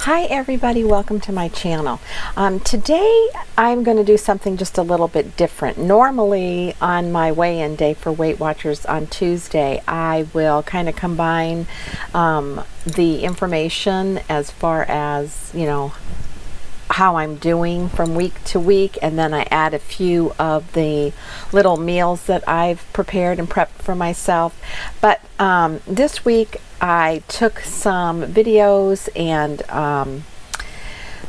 Hi everybody, welcome to my channel. Today I'm going to do something just a little bit different. Normally on my weigh-in day for Weight Watchers on Tuesday, I will kind of combine the information as far as, how I'm doing from week to week, and then I add a few of the little meals that I've prepared and prepped for myself. But this week I took some videos and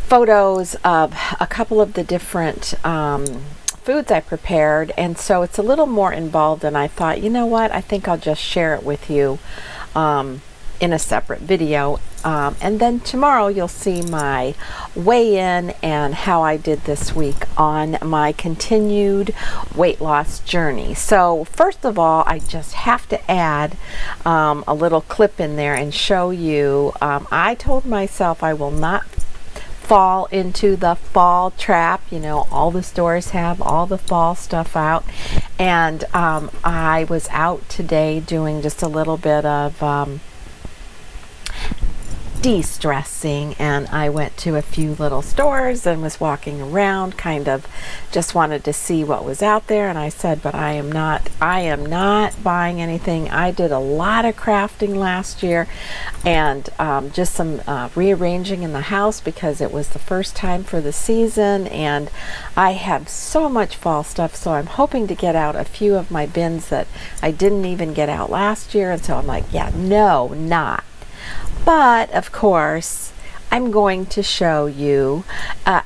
photos of a couple of the different foods I prepared, and so it's a little more involved, and I thought, you know what, I think I'll just share it with you in a separate video, and then tomorrow you'll see my weigh-in and how I did this week on my continued weight loss journey. So first of all, I just have to add a little clip in there and show you, I told myself I will not fall into the fall trap. All the stores have all the fall stuff out, and I was out today doing just a little bit of de-stressing, and I went to a few little stores and was walking around, kind of just wanted to see what was out there. And I said, but I am not buying anything. I did a lot of crafting last year, and just some rearranging in the house because it was the first time for the season, and I have so much fall stuff, so I'm hoping to get out a few of my bins that I didn't even get out last year. And so I'm like, yeah, no, not. But of course, I'm going to show you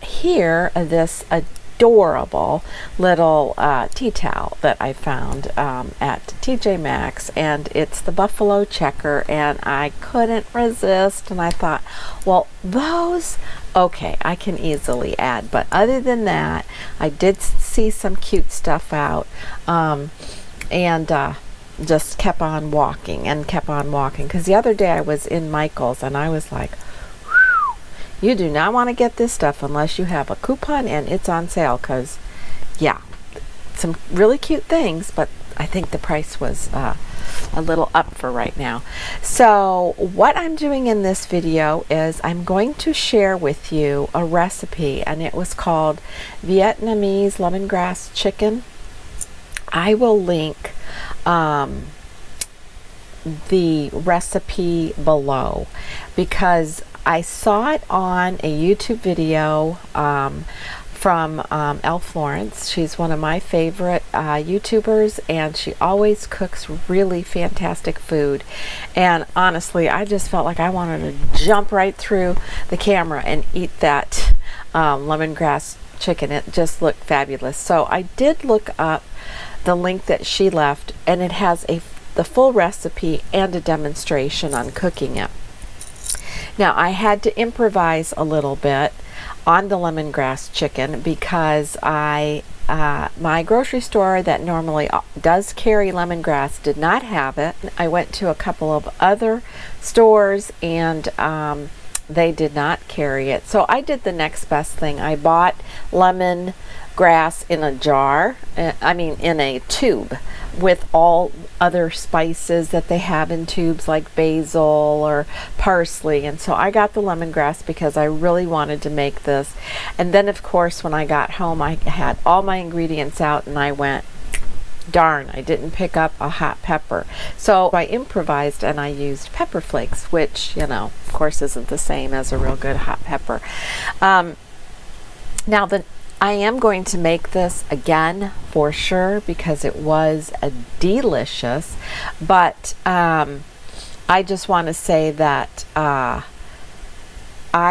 here this adorable little tea towel that I found at TJ Maxx, and it's the buffalo checker, and I couldn't resist, and I thought, well, those, okay, I can easily add. But other than that, I did see some cute stuff out, and just kept on walking because the other day I was in Michael's and I was like, whew, you do not want to get this stuff unless you have a coupon and it's on sale, because yeah, some really cute things, but I think the price was a little up for right now. So what I'm doing in this video is I'm going to share with you a recipe, and it was called Vietnamese lemongrass chicken. I will link the recipe below because I saw it on a YouTube video from Elle Florence. She's one of my favorite YouTubers, and she always cooks really fantastic food. And honestly, I just felt like I wanted to jump right through the camera and eat that lemongrass chicken. It just looked fabulous. So I did look up the link that she left, and it has the full recipe and a demonstration on cooking it. Now I had to improvise a little bit on the lemongrass chicken because my grocery store that normally does carry lemongrass did not have it. I went to a couple of other stores and they did not carry it. So I did the next best thing. I bought lemongrass in a jar, in a tube, with all other spices that they have in tubes like basil or parsley. And so I got the lemongrass because I really wanted to make this. And then of course when I got home I had all my ingredients out and I went, darn, I didn't pick up a hot pepper. So I improvised and I used pepper flakes, which, of course isn't the same as a real good hot pepper. Now I am going to make this again for sure because it was delicious, but I just want to say that I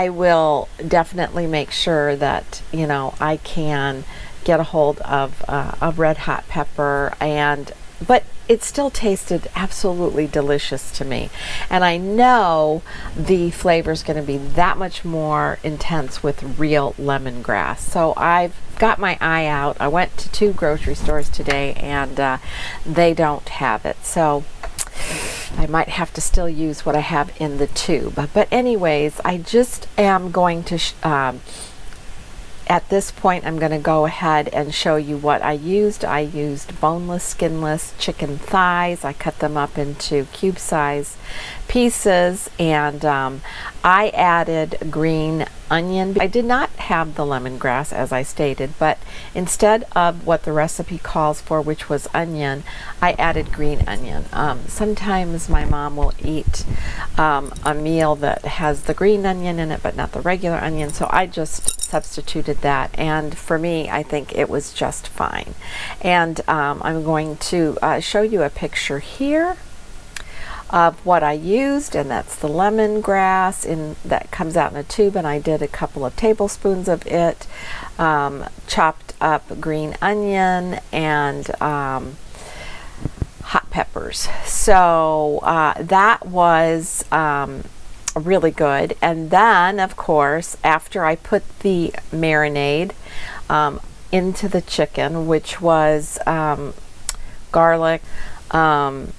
will definitely make sure that I can get a hold of a red hot pepper, but it still tasted absolutely delicious to me. And I know the flavor is going to be that much more intense with real lemongrass. So I've got my eye out. I went to 2 grocery stores today and they don't have it. So I might have to still use what I have in the tube. But anyways, I just am going to at this point, I'm going to go ahead and show you what I used. I used boneless, skinless chicken thighs. I cut them up into cube size pieces, and I added green onion. I did not have the lemongrass as I stated, but instead of what the recipe calls for, which was onion, I added green onion. Sometimes my mom will eat a meal that has the green onion in it but not the regular onion, so I just substituted that, and for me I think it was just fine. And I'm going to show you a picture here of what I used, and that's the lemongrass that comes out in a tube, and I did a couple of tablespoons of it, chopped up green onion and hot peppers. So that was really good. And then of course, after I put the marinade into the chicken, which was garlic and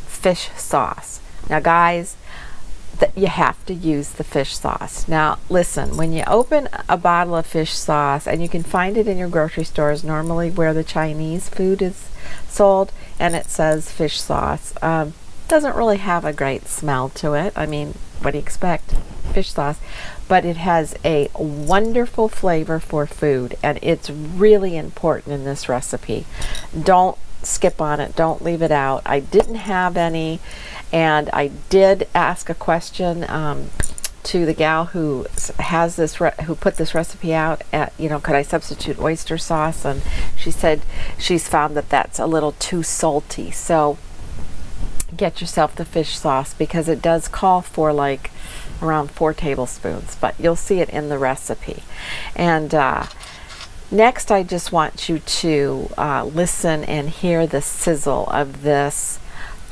fish sauce. Now guys, you have to use the fish sauce. Now listen, when you open a bottle of fish sauce, and you can find it in your grocery stores normally where the Chinese food is sold, and it says fish sauce, doesn't really have a great smell to it. I mean, what do you expect? Fish sauce. But it has a wonderful flavor for food, and it's really important in this recipe. Don't skip on it, don't leave it out. I didn't have any, and I did ask a question to the gal who has this who put this recipe out, could I substitute oyster sauce, and she said she's found that that's a little too salty. So get yourself the fish sauce, because it does call for like around 4 tablespoons, but you'll see it in the recipe. And next, I just want you to listen and hear the sizzle of this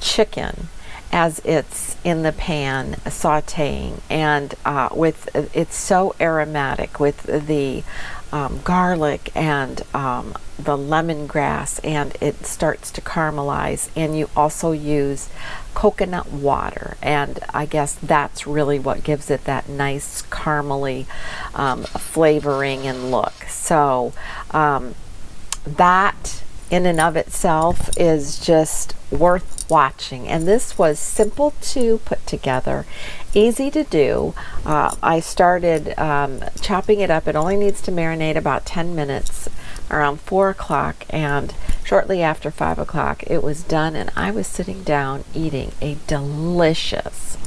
chicken as it's in the pan sauteing, and it's so aromatic with the garlic and the lemongrass, and it starts to caramelize, and you also use coconut water, and I guess that's really what gives it that nice caramely flavoring and look. So that in and of itself is just worth watching, and this was simple to put together, easy to do. I started chopping it up. It only needs to marinate about 10 minutes around 4 o'clock, and shortly after 5 o'clock it was done, and I was sitting down eating a delicious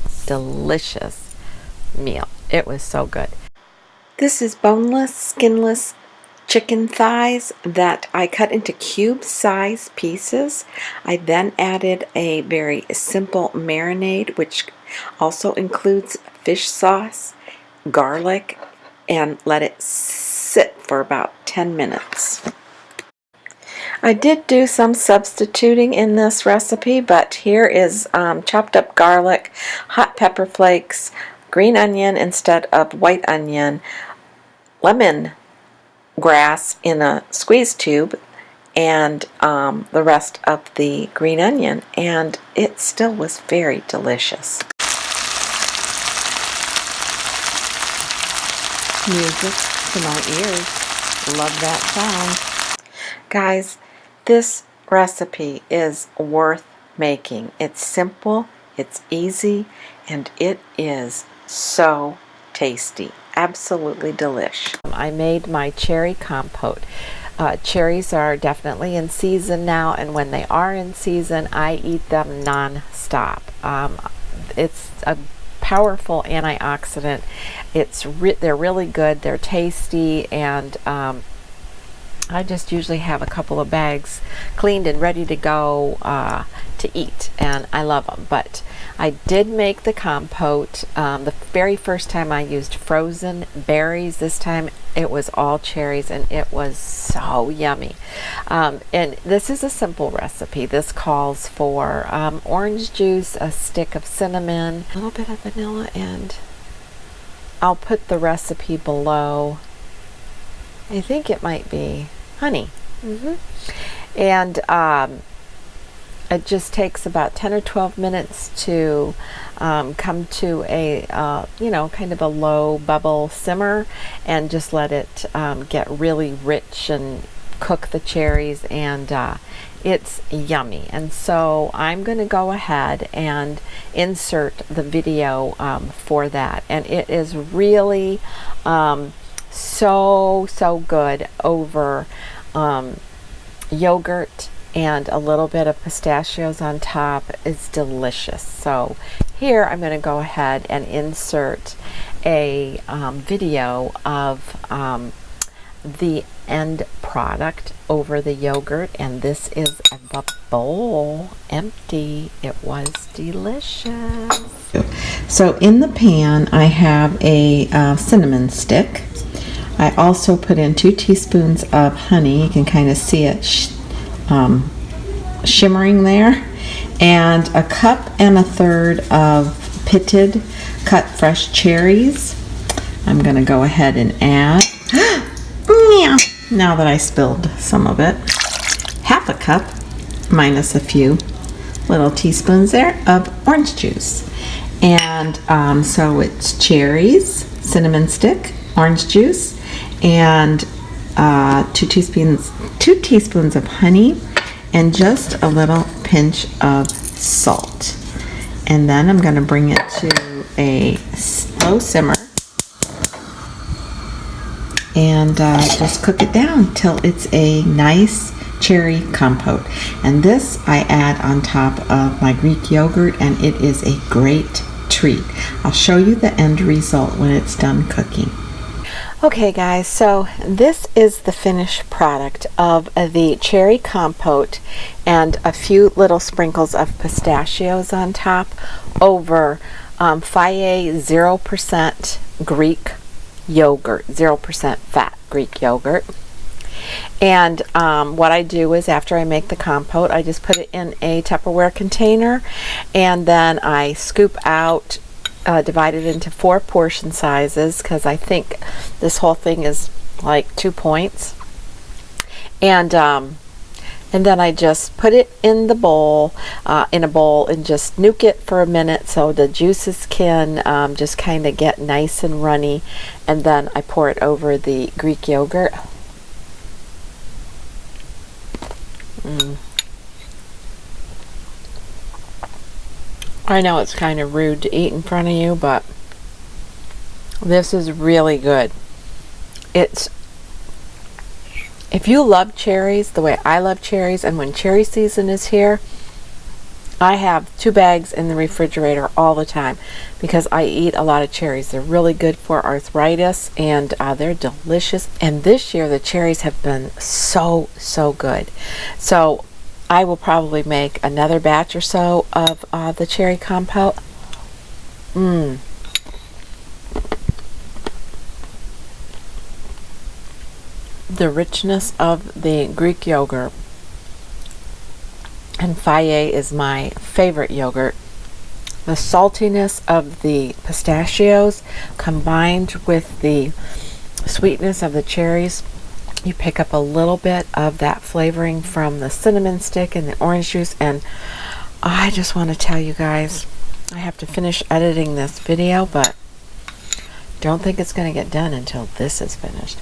meal. It was so good. This is boneless, skinless chicken thighs that I cut into cube-size pieces. I then added a very simple marinade, which also includes fish sauce, garlic, and let it sit for about 10 minutes. I did do some substituting in this recipe, but here is chopped up garlic, hot pepper flakes, green onion instead of white onion, lemon grass in a squeeze tube, and the rest of the green onion, and it still was very delicious. Music to my ears. Love that sound. Guys, this recipe is worth making. It's simple, it's easy, and it is so tasty. Absolutely delish. I made my cherry compote. Cherries are definitely in season now, and when they are in season, I eat them non-stop. It's a powerful antioxidant. They're really good. They're tasty, and I just usually have a couple of bags cleaned and ready to go to eat, and I love them. But I did make the compote. The very first time I used frozen berries. This time it was all cherries, and it was so yummy. And this is a simple recipe. This calls for orange juice, a stick of cinnamon, a little bit of vanilla, and I'll put the recipe below. I think it might be honey. And it just takes about 10 or 12 minutes to come to a kind of a low bubble simmer, and just let it get really rich and cook the cherries, and it's yummy. And so I'm going to go ahead and insert the video for that, and it is really so good over yogurt, and a little bit of pistachios on top. Is delicious. So here I'm going to go ahead and insert a video of the end product over the yogurt, and this is the bowl empty. It was delicious. So in the pan I have a cinnamon stick. I also put in 2 teaspoons of honey. You can kind of see it shimmering there, and a cup and a third of pitted cut fresh cherries. I'm going to go ahead and add now that I spilled some of it, half a cup minus a few little teaspoons there of orange juice. And so it's cherries, cinnamon stick, orange juice, and 2 teaspoons of honey, and just a little pinch of salt. And then I'm going to bring it to a slow simmer and just cook it down till it's a nice cherry compote. And this I add on top of my Greek yogurt, and it is a great treat. I'll show you the end result when it's done cooking. Okay guys, so this is the finished product of the cherry compote, and a few little sprinkles of pistachios on top over Fage 0% Greek yogurt, 0% fat Greek yogurt. And what I do is, after I make the compote, I just put it in a Tupperware container, and then I scoop out, divide it into 4 portion sizes, because I think this whole thing is like 2 points. And then I just put it in the bowl, in a bowl, and just nuke it for a minute so the juices can just kind of get nice and runny. And then I pour it over the Greek yogurt. I know it's kind of rude to eat in front of you, but this is really good. If you love cherries the way I love cherries, and when cherry season is here, I have 2 bags in the refrigerator all the time because I eat a lot of cherries. They're really good for arthritis, and they're delicious. And this year the cherries have been so good. So I will probably make another batch or so of the cherry compote. The richness of the Greek yogurt, and Fage is my favorite yogurt. The saltiness of the pistachios combined with the sweetness of the cherries, you pick up a little bit of that flavoring from the cinnamon stick and the orange juice. And I just want to tell you guys, I have to finish editing this video, but don't think it's going to get done until this is finished.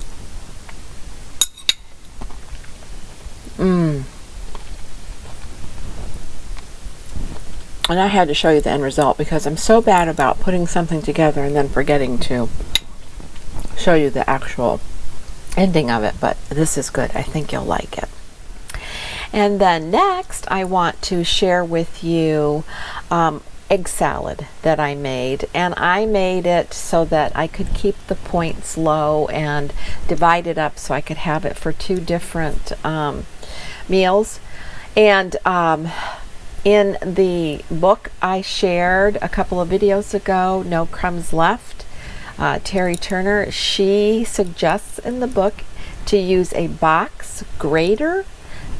And I had to show you the end result because I'm so bad about putting something together and then forgetting to show you the actual ending of it, but this is good. I think you'll like it. And then next I want to share with you egg salad that I made, and I made it so that I could keep the points low and divide it up so I could have it for 2 different meals. And in the book I shared a couple of videos ago, No Crumbs Left, Terry Turner, she suggests in the book to use a box grater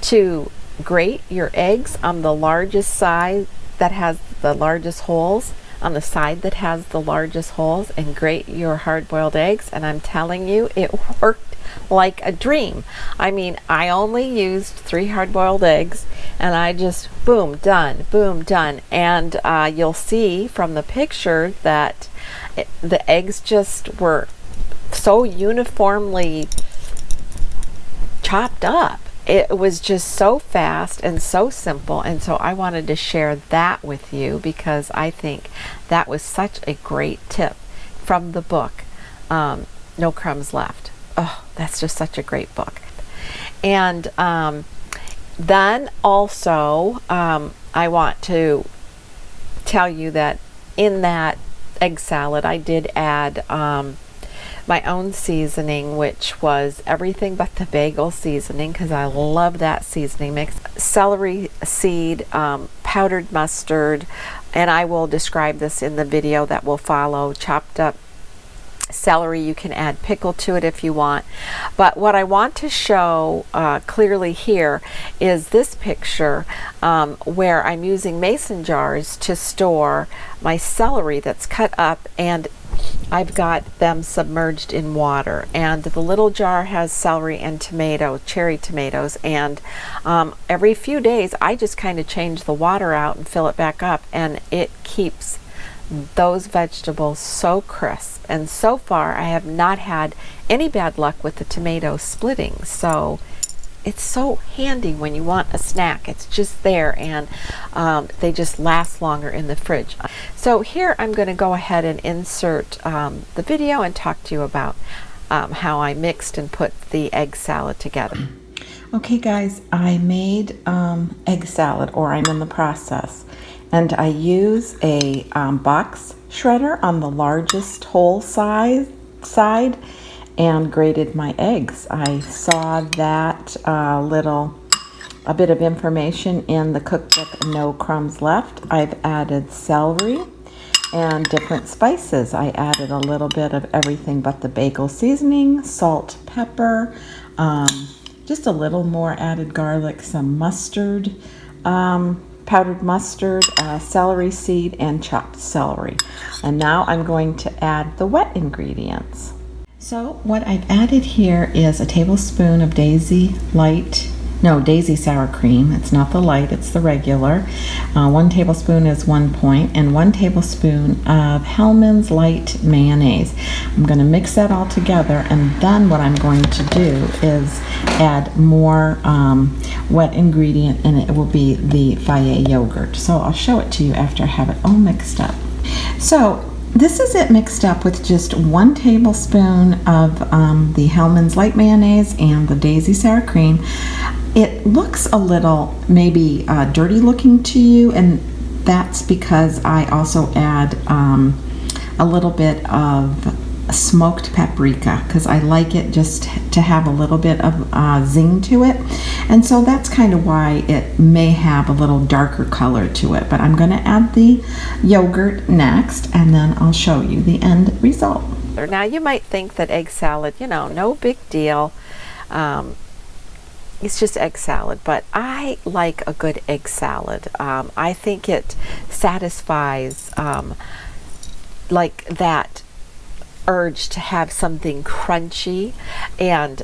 to grate your eggs on the largest side that has the largest holes, on the side that has the largest holes, and grate your hard-boiled eggs. And I'm telling you, it worked like a dream. I mean, I only used 3 hard-boiled eggs, and I just boom, done, boom, done. And you'll see from the picture that the eggs just were so uniformly chopped up. It was just so fast and so simple, and so I wanted to share that with you because I think that was such a great tip from the book, No Crumbs Left. Oh, that's just such a great book. And then also I want to tell you that in that egg salad I did add my own seasoning, which was everything but the bagel seasoning, because I love that seasoning mix. Celery seed, powdered mustard, and I will describe this in the video that will follow. Chopped up celery, you can add pickle to it if you want. But what I want to show clearly here is this picture where I'm using mason jars to store my celery that's cut up, and I've got them submerged in water, and the little jar has celery and cherry tomatoes, and every few days I just kind of change the water out and fill it back up, and it keeps those vegetables so crisp. And so far I have not had any bad luck with the tomato splitting, so it's so handy when you want a snack. It's just there, and they just last longer in the fridge. So here I'm going to go ahead and insert the video and talk to you about how I mixed and put the egg salad together. Okay guys, I made egg salad, or I'm in the process, and I use a box shredder on the largest hole side and grated my eggs. I saw that a bit of information in the cookbook No Crumbs Left. I've added celery and different spices. I added a little bit of everything but the bagel seasoning, salt, pepper, just a little more added garlic, some mustard, powdered mustard, celery seed, and chopped celery. And now I'm going to add the wet ingredients. So what I've added here is a tablespoon of daisy sour cream. It's not the light, it's the regular. 1 tablespoon is 1 point, and 1 tablespoon of Hellmann's light mayonnaise. I'm going to mix that all together, and then what I'm going to do is add more wet ingredient, and it will be the Fage yogurt. So I'll show it to you after I have it all mixed up. So this is it mixed up with just 1 tablespoon of the Hellmann's light mayonnaise and the daisy sour cream. It looks a little maybe dirty looking to you, and that's because I also add a little bit of smoked paprika, because I like it just to have a little bit of zing to it, and so that's kind of why it may have a little darker color to it. But I'm going to add the yogurt next, and then I'll show you the end result. Now you might think that egg salad, no big deal, it's just egg salad, but I like a good egg salad. I think it satisfies like that urge to have something crunchy, and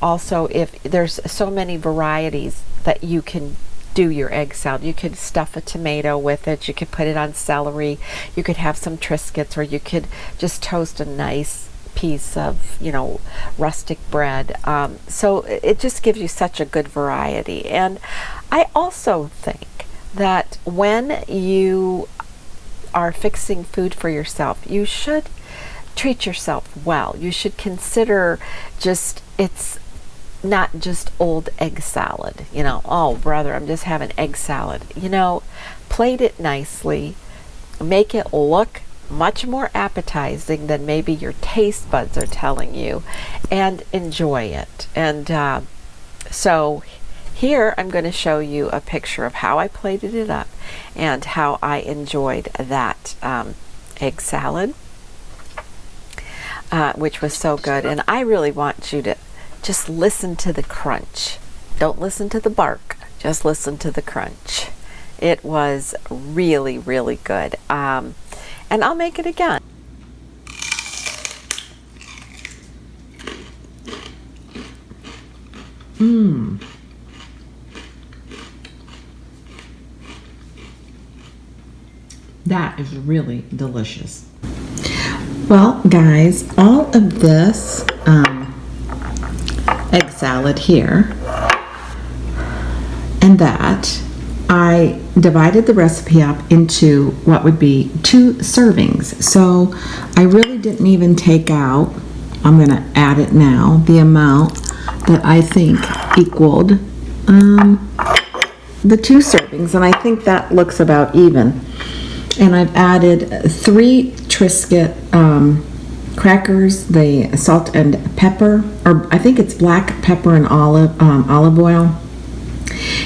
also if there's so many varieties that you can do your egg salad. You could stuff a tomato with it, you could put it on celery, you could have some Triscuits, or you could just toast a nice piece of rustic bread. So it just gives you such a good variety. And I also think that when you are fixing food for yourself, you should treat yourself well. You should consider it's not just old egg salad, oh brother, I'm just having egg salad. Plate it nicely, make it look much more appetizing than maybe your taste buds are telling you, and enjoy it. And so here I'm going to show you a picture of how I plated it up and how I enjoyed that egg salad, which was so good. And I really want you to just listen to the crunch. Don't listen to the bark, just listen to the crunch. It was really, really good. And I'll make it again. That is really delicious. Well, guys, all of this egg salad here, and that I divided the recipe up into what would be 2 servings. So I really didn't even take out, I'm going to add it now, the amount that I think equaled the 2 servings, and I think that looks about even. And I've added 3 Triscuit crackers, the salt and pepper, or I think it's black pepper and olive oil,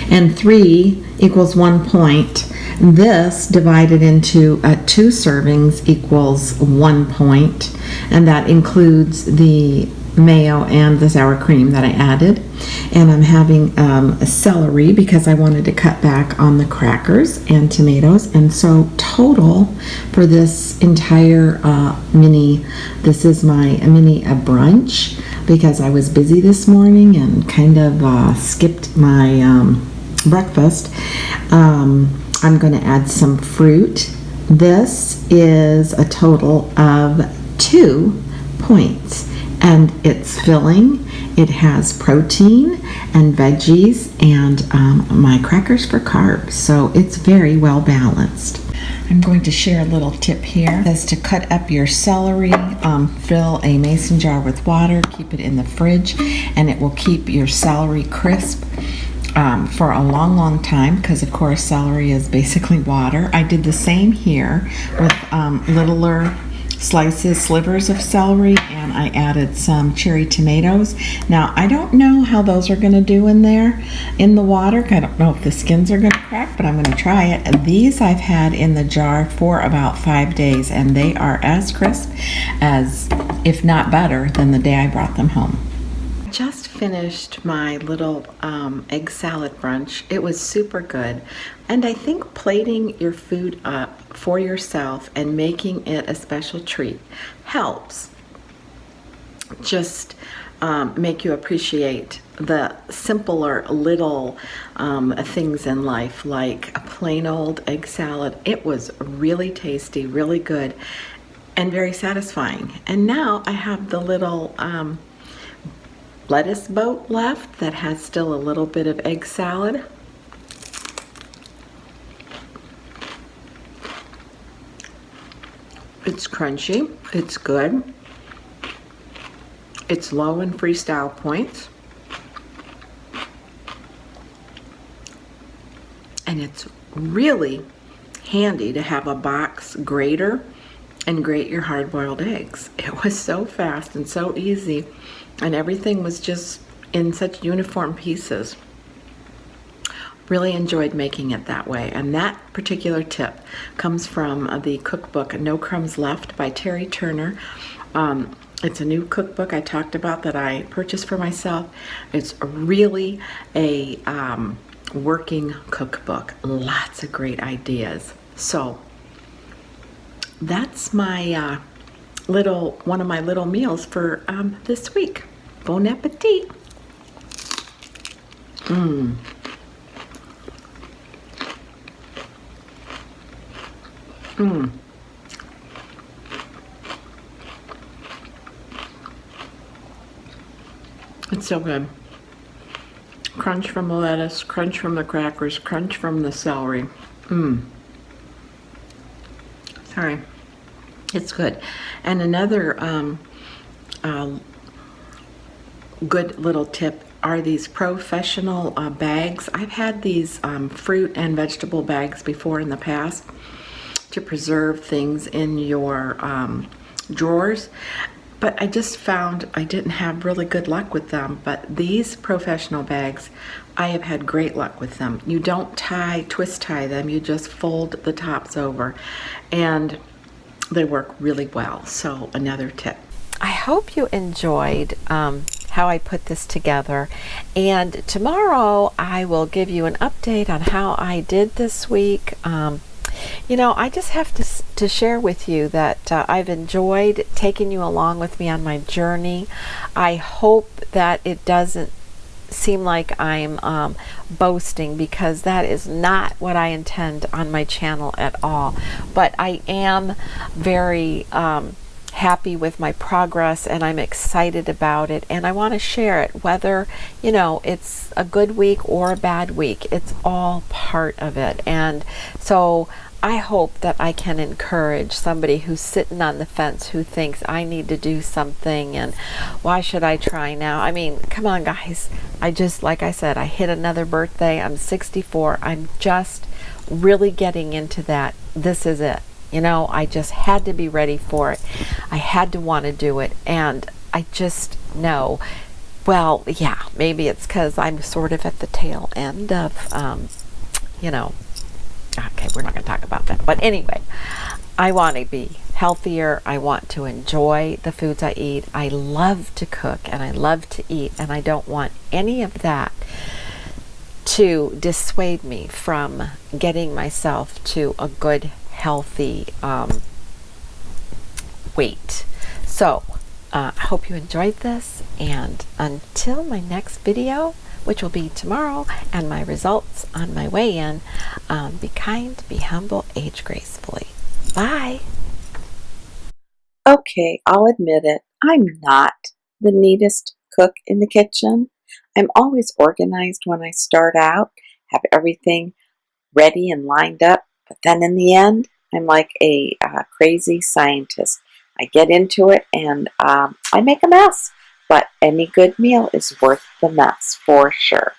and 3 equals 1 point. This divided into 2 servings equals 1 point, and that includes the mayo and the sour cream that I added. And I'm having a celery because I wanted to cut back on the crackers and tomatoes. And so total for this entire this is my mini brunch, because I was busy this morning and kind of skipped my breakfast. I'm going to add some fruit. This is a total of 2 points, and it's filling. It has protein and veggies and my crackers for carbs, so it's very well balanced. I'm going to share a little tip here. It says to cut up your celery, fill a mason jar with water, keep it in the fridge, and it will keep your celery crisp for a long time, because of course celery is basically water. I did the same here with littler slivers of celery, and I added some cherry tomatoes. Now I don't know how those are going to do in the water. I don't know if the skins are going to crack, but I'm going to try it. And these I've had in the jar for about 5 days, and they are as crisp as, if not better, than the day I brought them home. Just finished my little egg salad brunch. It was super good, and I think plating your food up for yourself and making it a special treat helps just make you appreciate the simpler little things in life, like a plain old egg salad. It was really tasty, really good, and very satisfying. And now I have the little lettuce boat left that has still a little bit of egg salad. It's crunchy, it's good, it's low in freestyle points, and it's really handy to have a box grater and grate your hard-boiled eggs. It was so fast and so easy, and everything was just in such uniform pieces. Really enjoyed making it that way. And that particular tip comes from the cookbook No Crumbs Left by Terry Turner. It's a new cookbook I talked about that I purchased for myself. It's really a working cookbook. Lots of great ideas. So that's my one of my little meals for this week. Bon appetit. It's so good. Crunch from the lettuce, crunch from the crackers, crunch from the celery. Sorry. It's good. And another good little tip are these professional bags. I've had these fruit and vegetable bags before in the past to preserve things in your drawers, but I just found I didn't have really good luck with them. But these professional bags, I have had great luck with them. You don't twist tie them, you just fold the tops over, and they work really well. So another tip. I hope you enjoyed how I put this together, and tomorrow I will give you an update on how I did this week. I just have to share with you that I've enjoyed taking you along with me on my journey. I hope that it doesn't seem like I'm boasting, because that is not what I intend on my channel at all. But I am very happy with my progress, and I'm excited about it, and I want to share it, whether, you know, it's a good week or a bad week. It's all part of it. And so I hope that I can encourage somebody who's sitting on the fence, who thinks I need to do something and why should I try now? I mean, come on, guys. I just, like I said, I hit another birthday. I'm 64. I'm just really getting into that. This is it. You know, I just had to be ready for it. I had to want to do it. And I just know, well, yeah, maybe it's because I'm sort of at the tail end of, you know, okay, we're not going to talk about that. But anyway, I want to be healthier. I want to enjoy the foods I eat. I love to cook and I love to eat, and I don't want any of that to dissuade me from getting myself to a good, healthy weight. So I hope you enjoyed this, and until my next video, which will be tomorrow, and my results on my weigh-in, be kind, be humble, age gracefully. Bye. Okay, I'll admit it. I'm not the neatest cook in the kitchen. I'm always organized when I start out, have everything ready and lined up, but then in the end, I'm like a crazy scientist. I get into it and I make a mess, but any good meal is worth the mess for sure.